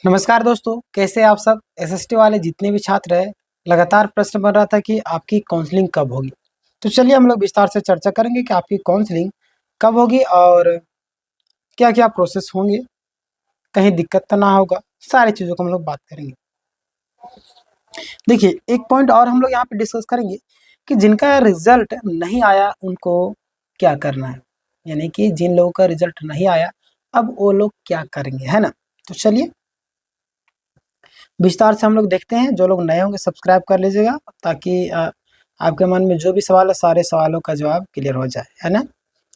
नमस्कार दोस्तों, कैसे आप सब। एसएसटी वाले जितने भी छात्र हैं, लगातार प्रश्न बन रहा था कि आपकी काउंसलिंग कब होगी। तो चलिए हम लोग विस्तार से चर्चा करेंगे कि आपकी काउंसलिंग कब होगी और क्या-क्या प्रोसेस होंगे, कहीं दिक्कत तो ना होगा, सारी चीज़ों को हम लोग बात करेंगे। देखिए, एक पॉइंट और हम लोग यहाँ पे डिस्कस करेंगे कि जिनका रिज़ल्ट नहीं आया उनको क्या करना है, यानी कि जिन लोगों का रिज़ल्ट नहीं आया, अब वो लोग क्या करेंगे, है ना? तो चलिए विस्तार से हम लोग देखते हैं। जो लोग नए होंगे सब्सक्राइब कर लीजिएगा ताकि आपके मन में जो भी सवाल है सारे सवालों का जवाब क्लियर हो जाए, है ना?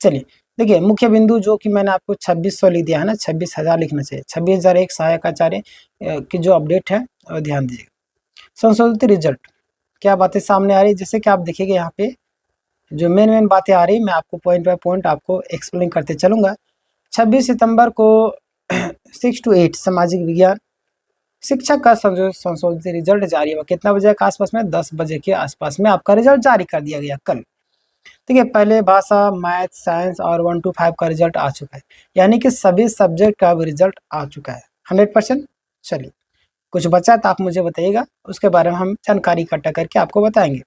चलिए, देखिए मुख्य बिंदु जो कि मैंने आपको 2600 लिख दिया है ना, 26,000 लिखना चाहिए। 26,001 सहायक आचार्य की जो अपडेट है ध्यान दीजिएगा। संशोधित रिजल्ट, क्या बातें सामने आ रही है? जैसे कि आप देखिएगा यहाँ पे जो मेन बातें आ रही, मैं आपको पॉइंट बाय पॉइंट आपको एक्सप्लेन करते चलूँगा। 26 सितंबर को 6 to 8 सामाजिक विज्ञान शिक्षक का संशोधित रिजल्ट जारी हुआ। कितना बजे के आसपास में? 10 बजे के आसपास में आपका रिजल्ट जारी कर दिया गया कल। ठीक है, पहले भाषा, मैथ, साइंस और 1 to 5 का रिजल्ट आ चुका है, यानी कि सभी सब्जेक्ट का भी रिजल्ट आ चुका है 100%। चलिए, कुछ बचा तो आप मुझे बताइएगा, उसके बारे में हम जानकारी इकट्ठा करके आपको बताएंगे।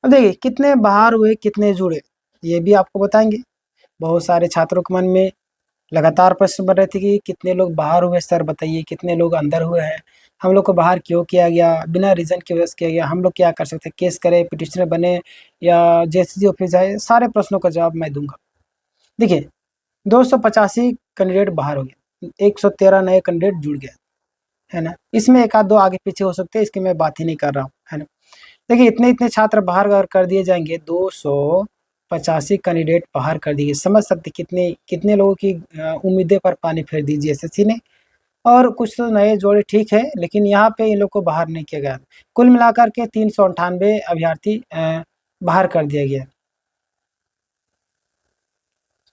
अब देखिए कितने बाहर हुए, कितने जुड़े, ये भी आपको बताएंगे। बहुत सारे छात्रों के मन में लगातार प्रश्न बन रहे थे कि कितने लोग बाहर हुए सर बताइए, कितने लोग अंदर हुए हैं, हम लोग को बाहर क्यों किया गया, बिना रीज़न के वजह से किया गया, हम लोग क्या कर सकते हैं, केस करें, पिटिशनर बने या जेसीसी ऑफिस जाए, सारे प्रश्नों का जवाब मैं दूंगा। देखिए 285 कैंडिडेट बाहर हो गए, 113 नए कैंडिडेट जुड़ गए, है ना। इसमें एक आध दो आगे पीछे हो सकते हैं, इसकी मैं बात ही नहीं कर रहा हूँ, है ना। देखिए इतने इतने छात्र बाहर अगर कर दिए जाएंगे, 285 कैंडिडेट बाहर कर दिए, समझ सकते कितने कितने लोगों की उम्मीदें पर पानी फेर दी जीएसएससी ने। और कुछ तो नए जोड़े ठीक है, लेकिन यहाँ पे इन लोग को बाहर नहीं किया गया। कुल मिलाकर के 398 अभ्यर्थी बाहर कर दिया गया।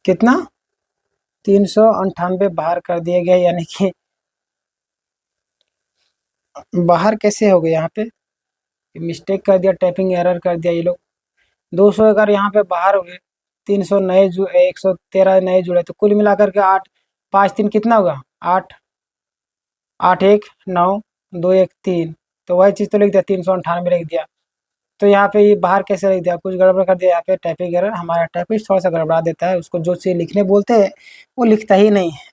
कितना? 398 बाहर कर दिए गए, यानी कि बाहर कैसे हो गए? यहाँ पे मिस्टेक कर दिया, टाइपिंग एरर कर दिया ये लोग। 200 अगर यहाँ पे बाहर हो गए, 300 नए 113 नए जुड़े, तो कुल मिलाकर के 8 5 3 कितना होगा? 8 8 1 9 2 1 3, तो वही चीज़ तो लिख दिया, 398 लिख दिया। तो यहाँ पे ये बाहर कैसे लिख दिया? कुछ गड़बड़ कर दिया यहाँ पे, टाइपिंग एरर। हमारा टाइपिस्ट थोड़ा सा गड़बड़ा देता है, उसको जो चीज़ लिखने बोलते हैं वो लिखता ही नहीं है।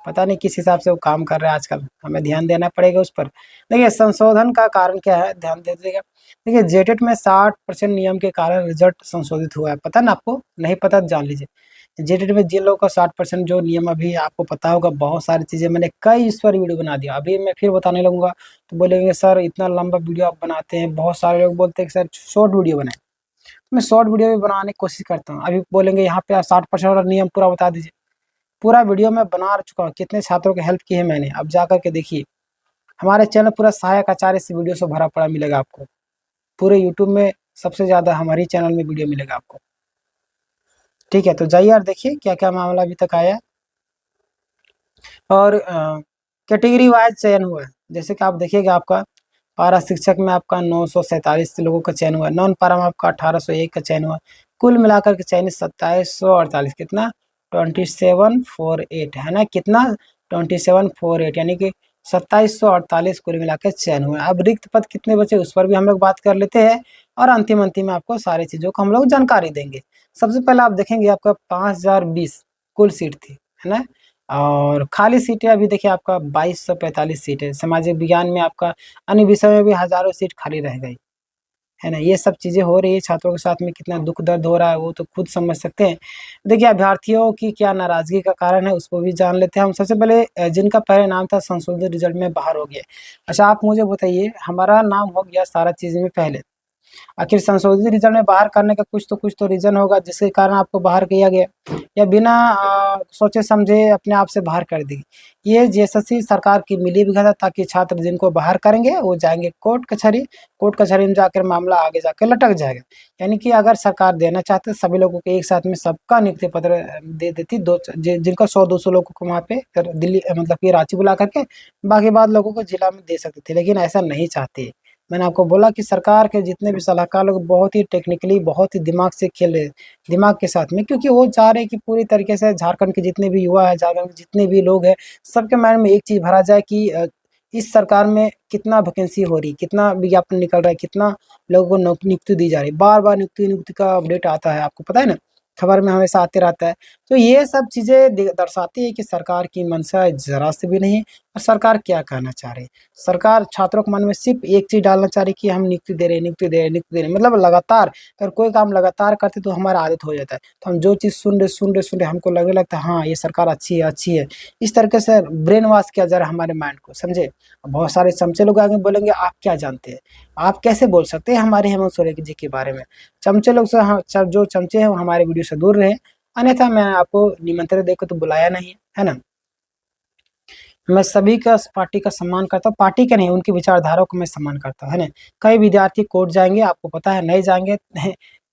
पता नहीं किस हिसाब से वो काम कर रहा है आजकल, हमें ध्यान देना पड़ेगा उस पर। देखिए संशोधन का कारण क्या है, ध्यान दे दीजिएगा। देखिए जेटेट में 60% नियम के कारण रिजल्ट संशोधित हुआ है, पता ना आपको? नहीं पता तो जान लीजिए। जेटेट में जिन लोगों का 60% जो नियम, अभी आपको पता होगा, बहुत सारी चीज़ें मैंने कई इस पर वीडियो बना दिया, अभी मैं फिर बताने लगूंगा तो बोलेंगे सर इतना लंबा वीडियो आप बनाते हैं। बहुत सारे लोग बोलते हैं कि सर शॉर्ट वीडियो बनाए, मैं शॉर्ट वीडियो भी बनाने की कोशिश करता हूँ। अभी बोलेंगे यहाँ पे 60% वाला नियम पूरा बता दीजिए, पूरा वीडियो मैं बना चुका हूँ, कितने छात्रों की हेल्प की है मैंने। अब जा करके देखिए, हमारे चैनल पूरा सहायक आचार्य से वीडियो से भरा पड़ा मिलेगा आपको। पूरे यूट्यूब में सबसे ज़्यादा हमारे चैनल में वीडियो मिलेगा आपको। ठीक है, तो जाइए और देखिए क्या क्या मामला अभी तक आया है। और कैटेगरी वाइज चयन हुआ है, जैसे कि आप देखिएगा, आपका पारा शिक्षक में आपका 947 लोगों का चयन हुआ, नॉन पारा में आपका 1801 का चयन हुआ। कुल मिलाकर के चयन 2748, कितना? 2748, है ना। कितना? 2748, यानी कि 2748 कुल मिलाकर चयन हुआ। अब रिक्त पद कितने बचे उस पर भी हम लोग बात कर लेते हैं, और अंतिम अंतिम में आपको सारी चीज़ों को हम लोग जानकारी देंगे। सबसे पहले आप देखेंगे आपका 5020 कुल सीट थी, है ना। और खाली सीटें अभी देखिए आपका 2245 सीट है। सामाजिक विज्ञान में आपका अन्य विषय में भी हज़ारों सीट खाली रह गई, है ना। ये सब चीज़ें हो रही है, छात्रों के साथ में कितना दुःख दर्द हो रहा है वो तो खुद समझ सकते हैं। देखिए अभ्यर्थियों की क्या नाराज़गी का कारण है उसको भी जान लेते हैं हम। सबसे पहले जिनका पहले नाम था संशोधित रिजल्ट में बाहर हो गया। अच्छा आप मुझे बताइए, हमारा नाम हो गया सारा चीज़ में पहले, आखिर संशोधित रिजल्ट में बाहर करने का कुछ तो रीज़न होगा जिसके कारण आपको बाहर किया गया, या बिना सोचे समझे अपने आप से बाहर कर दी। ये जेएसएससी सरकार की मिलीभगत है, ताकि छात्र जिनको बाहर करेंगे वो जाएंगे कोर्ट कचहरी में जाकर मामला आगे जाकर लटक जाएगा। यानी कि अगर सरकार देना चाहते सभी लोगों को एक साथ में सबका नियुक्ति पत्र दे देती, जिनका 100-200 लोगों को वहाँ पे दिल्ली मतलब कि रांची बुला करके, बाकी बाद लोगों को जिला में दे सकते थे, लेकिन ऐसा नहीं चाहते। मैंने आपको बोला कि सरकार के जितने भी सलाहकार लोग बहुत ही टेक्निकली, बहुत ही दिमाग से खेल रहे, दिमाग के साथ में, क्योंकि वो चाह रहे हैं कि पूरी तरीके से झारखंड के जितने भी युवा है, झारखंड के जितने भी लोग हैं, सबके माइंड में एक चीज़ भरा जाए कि इस सरकार में कितना वैकेंसी हो रही, कितना विज्ञापन निकल रहा है, कितना लोगों को नियुक्ति दी जा रही है। बार-बार नियुक्ति का अपडेट आता है, आपको पता है ना? खबर में हमेशा आते रहता है। तो ये सब चीज़ें दर्शाती है कि सरकार की मंशा ज़रा से भी नहीं है और सरकार क्या कहना चाह रही है। सरकार छात्रों के मन में सिर्फ़ एक चीज़ डालना चाह रही है कि हम नियुक्ति दे रहे हैं, नियुक्ति दे रहे हैं, नियुक्ति दे रहे हैं। मतलब लगातार अगर कोई काम लगातार करते तो हमारा आदत हो जाता है। तो हम जो चीज़ सुन रहे हमको लगने लगता है हाँ, ये सरकार अच्छी है, अच्छी है। इस तरीके से ब्रेन वॉश किया जा रहा है हमारे माइंड को, समझे? बहुत सारे चमचे लोग आगे बोलेंगे आप क्या जानते हैं? आप कैसे बोल सकते हैं हमारे हेमंत सोरेन जी के बारे में? चमचे लोग से जो चमचे हैं वो हमारे वीडियो से दूर रहें, अन्यथा मैं आपको निमंत्रण देकर तो बुलाया नहीं है ना? मैं सभी का पार्टी का सम्मान करता हूँ, पार्टी का नहीं, उनकी विचारधारा को मैं सम्मान करता हूँ, है ना? कई विद्यार्थी कोर्ट जाएँगे, आपको पता है, नहीं जाएँगे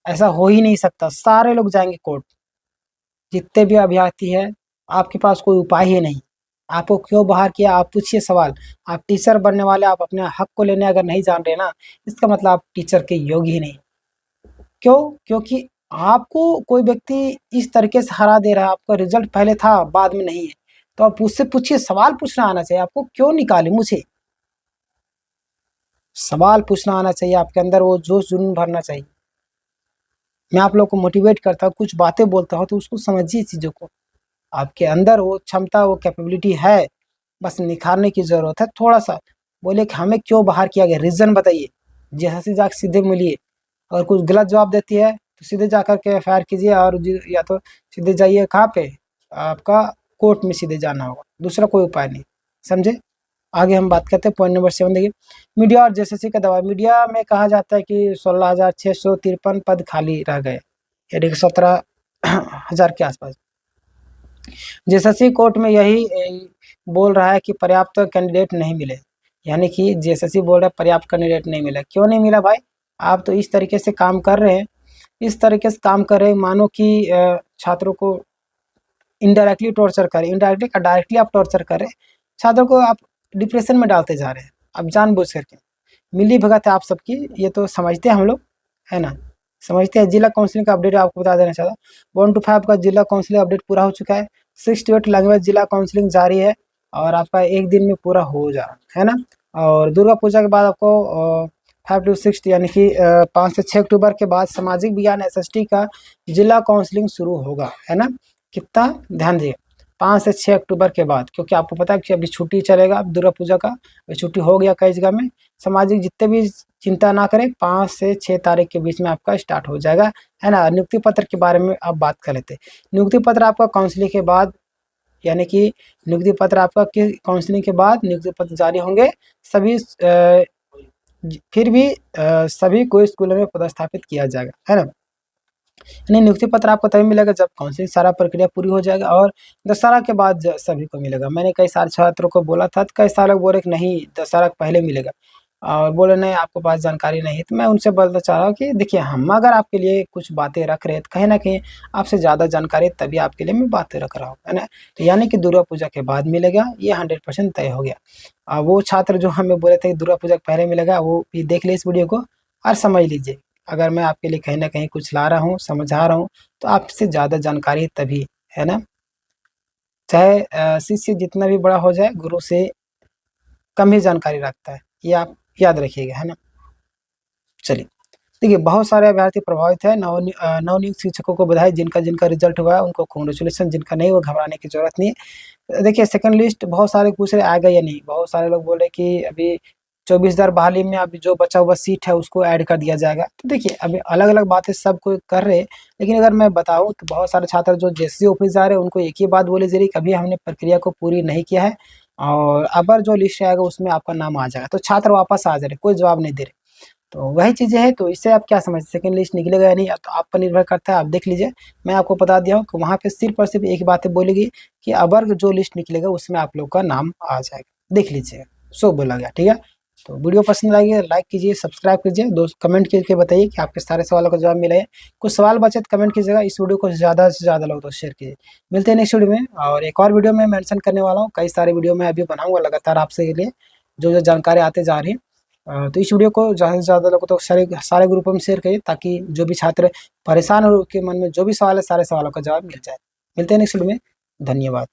ऐसा हो ही नहीं सकता, सारे लोग जाएँगे कोर्ट। जितने भी अभ्यर्थी हैं, आपके पास कोई उपाय ही नहीं। आपको क्यों बाहर किया, आप पूछिए सवाल। आप टीचर बनने वाले, आप अपने हक को लेने अगर नहीं जान रहे ना, इसका मतलब आप टीचर के योग्य ही नहीं। क्यों? क्योंकि आपको कोई व्यक्ति इस तरीके से हरा दे रहा है, आपका रिज़ल्ट पहले था, बाद में नहीं है। तो आप उससे पूछिए, सवाल पूछना आना चाहिए आपको, क्यों निकाले मुझे? सवाल पूछना आना चाहिए, आपके अंदर वो जोश जुनून भरना चाहिए। मैं आप लोग को मोटिवेट करता हूँ, कुछ बातें बोलता हूँ तो उसको समझिए चीज़ों को। आपके अंदर वो क्षमता, वो कैपेबिलिटी है, बस निखारने की ज़रूरत है थोड़ा-सा। बोले कि हमें क्यों बाहर किया गया, रीज़न बताइए। जैसे जाके सीधे मिलिए, अगर कुछ गलत जवाब देती है तो सीधे जाकर के एफआईआर कीजिए और या तो सीधे जाइए कहाँ पे, आपका कोर्ट में सीधे जाना होगा, दूसरा कोई उपाय नहीं, समझे? आगे हम बात करते हैं, पॉइंट नंबर 7 देखिए, मीडिया और जेएसएससी का दबाव। मीडिया में कहा जाता है कि 16,653 पद खाली रह गए, यानी कि 17,000 के आसपास। जेएसएससी कोर्ट में यही बोल रहा है कि पर्याप्त कैंडिडेट नहीं मिले, यानी कि जेएसएससी बोल रहा है पर्याप्त कैंडिडेट नहीं मिला। क्यों नहीं मिला भाई? आप तो इस तरीके से काम कर रहे हैं, इस तरीके से काम कर रहे हैं मानो कि छात्रों को इनडायरेक्टली टॉर्चर करें, इनडायरेक्टली या डायरेक्टली आप टॉर्चर करें, छात्रों को आप डिप्रेशन में डालते जा रहे हैं, आप जानबूझ करके। मिली-भगत है आप सबकी, ये तो समझते हैं हम लोग, है ना? समझते हैं। जिला काउंसलिंग का अपडेट आपको बता देना चाहता, 1 to 5 का जिला काउंसलिंग अपडेट पूरा हो चुका है। 6 to 8 लैंग्वेज जिला काउंसलिंग जारी है और आपका 1 दिन में पूरा हो जा रहा है ना? और दुर्गा पूजा के बाद आपको 5 to 6 यानी कि 5 से 6 अक्टूबर के बाद सामाजिक विज्ञान एसएसटी का जिला काउंसलिंग शुरू होगा, है ना? कितना ध्यान दिए, 5 से 6 अक्टूबर के बाद, क्योंकि आपको पता है कि अभी छुट्टी चलेगा दुर्गा पूजा का, अभी छुट्टी हो गया कई जगह में। सामाजिक जितने भी चिंता ना करें, 5 से 6 तारीख के बीच में आपका स्टार्ट हो जाएगा, है ना? नियुक्ति पत्र के बारे में आप बात कर लेते हैं। नियुक्ति पत्र आपका काउंसलिंग के बाद, यानी कि नियुक्ति पत्र आपका काउंसलिंग के बाद नियुक्ति पत्र जारी होंगे। सभी फिर भी सभी को स्कूलों में पदस्थापित किया जाएगा, है ना? यानी नियुक्ति पत्र आपको तभी मिलेगा जब काउंसलिंग सारा प्रक्रिया पूरी हो जाएगा और दशहरा के बाद सभी को मिलेगा। मैंने कई सारे छात्रों को बोला था, तो कई सारे लोग बोले कि नहीं दशहरा के पहले मिलेगा और बोले नहीं आपके पास जानकारी नहीं है। तो मैं उनसे बोलना चाह रहा हूँ कि देखिए, हम अगर आपके लिए कुछ बातें रख रहे हैं तो कहीं न कहीं आपसे ज़्यादा जानकारी तभी आपके लिए मैं बातें रख रहा हूँ, है ना? तो यानी कि दुर्गा पूजा के बाद मिलेगा, ये 100% तय हो गया। वो छात्र जो हमें बोले थे कि दुर्गा पूजा के पहले मिलेगा, वो भी देख लीजिए इस वीडियो को और समझ लीजिए। अगर मैं आपके लिए कहीं न कहीं कुछ ला रहा हूँ, समझा रहा हूँ, तो आपसे ज़्यादा जानकारी तभी, है ना? चाहे शिष्य जितना भी बड़ा हो जाए, गुरु से कम ही जानकारी रखता है, ये आप याद रखिएगा, है ना? चलिए, देखिए बहुत सारे अभ्यर्थी प्रभावित हैं, नवनियुक्त शिक्षकों को बधाई, जिनका रिज़ल्ट हुआ है उनको कांग्रेचुलेशन, जिनका नहीं वो घबराने की ज़रूरत नहीं है। देखिए सेकंड लिस्ट बहुत सारे पूछ रहे आएगा या नहीं, बहुत सारे लोग बोल रहे कि अभी 24,000 बहाली में अभी जो बचा हुआ सीट है उसको ऐड कर दिया जाएगा। तो देखिए अभी अलग-अलग बातें सब कोई कर रहे हैं, लेकिन अगर मैं बताऊँ तो बहुत सारे छात्र जो जेएसएससी ऑफिस जा रहे हैं उनको एक ही बात बोली जा रही है कि अभी हमने प्रक्रिया को पूरी नहीं किया है और अगर जो लिस्ट आएगा उसमें आपका नाम आ जाएगा। तो छात्र वापस आ जा रहे, कोई जवाब नहीं दे रहे। तो वही चीज़ें हैं, तो इससे आप क्या समझते हैं सेकंड लिस्ट निकलेगा या नहीं, तो आप पर निर्भर करता है, आप देख लीजिए। मैं आपको बता दिया हूँ कि वहाँ पे सिर्फ़ और सिर्फ़ एक ही बात बोलेगी कि अगर जो लिस्ट निकलेगा उसमें आप लोग का नाम आ जाएगा, देख लीजिएगा, सो बोला गया, ठीक है? तो वीडियो पसंद आई है लाइक कीजिए, सब्सक्राइब कीजिए, दोस्त कमेंट करके बताइए कि आपके सारे सवालों का जवाब मिला है। कुछ सवाल बचे तो कमेंट कीजिएगा, इस वीडियो को ज़्यादा से ज़्यादा लोगों तक शेयर कीजिए। मिलते हैं नेक्स्ट वीडियो में और एक और वीडियो में मेंशन करने वाला हूँ, कई सारे वीडियो मैं अभी बनाऊँगा लगातार आपसे के लिए, जो जानकारी आते जा रही है। तो इस वीडियो को ज़्यादा से ज़्यादा लोगों तक सारे सारे ग्रुपों में शेयर करिए, ताकि जो भी छात्र परेशान हो, के मन में जो भी सवाल है सारे सवालों का जवाब मिल जाए। मिलते हैं नेक्स्ट वीडियो में। धन्यवाद।